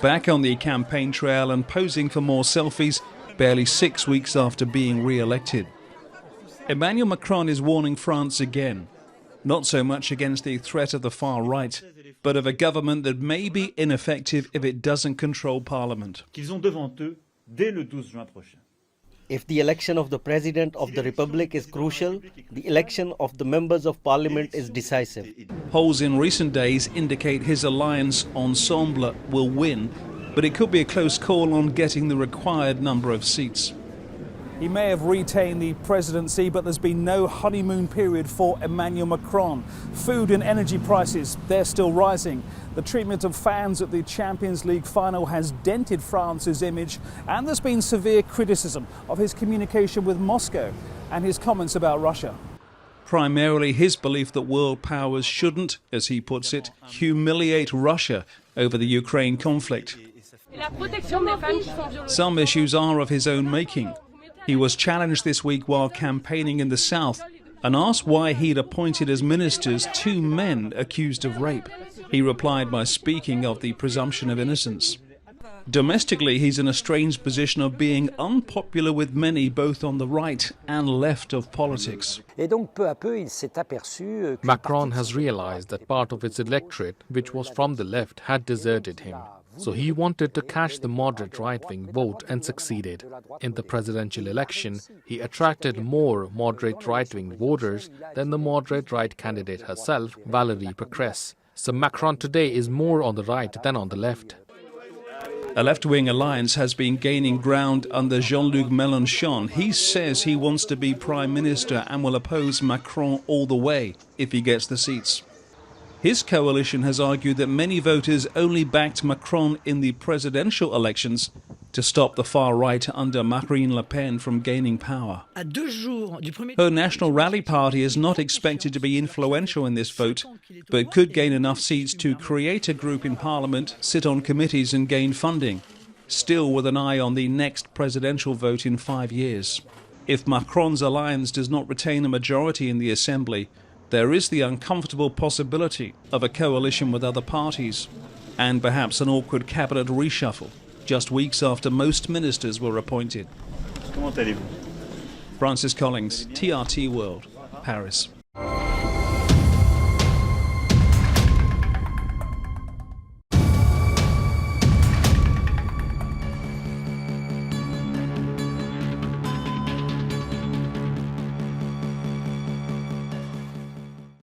Back on the campaign trail and posing for more selfies, barely 6 weeks after being re-elected. Emmanuel Macron is warning France again, not so much against the threat of the far right, but of a government that may be ineffective if it doesn't control Parliament. If the election of the President of the Republic is crucial, the election of the members of Parliament is decisive. Polls in recent days indicate his alliance Ensemble will win, but it could be a close call on getting the required number of seats. He may have retained the presidency, but there's been no honeymoon period for Emmanuel Macron. Food and energy prices, they're still rising. The treatment of fans at the Champions League final has dented France's image, and there's been severe criticism of his communication with Moscow and his comments about Russia. Primarily his belief that world powers shouldn't, as he puts it, humiliate Russia over the Ukraine conflict. Some issues are of his own making. He was challenged this week while campaigning in the south and asked why he'd appointed as ministers 2 men accused of rape. He replied by speaking of the presumption of innocence. Domestically, he's in a strange position of being unpopular with many both on the right and left of politics. Macron has realized that part of its electorate, which was from the left, had deserted him. So he wanted to catch the moderate right-wing vote and succeeded. In the presidential election, he attracted more moderate right-wing voters than the moderate right candidate herself, Valérie Pécresse. So Macron today is more on the right than on the left. A left-wing alliance has been gaining ground under Jean-Luc Mélenchon. He says he wants to be prime minister and will oppose Macron all the way if he gets the seats. His coalition has argued that many voters only backed Macron in the presidential elections to stop the far right under Marine Le Pen from gaining power. Her National Rally Party is not expected to be influential in this vote, but could gain enough seats to create a group in Parliament, sit on committees and gain funding, still with an eye on the next presidential vote in 5 years. If Macron's alliance does not retain a majority in the Assembly, there is the uncomfortable possibility of a coalition with other parties and perhaps an awkward cabinet reshuffle just weeks after most ministers were appointed. Francis Collings, TRT World, Paris.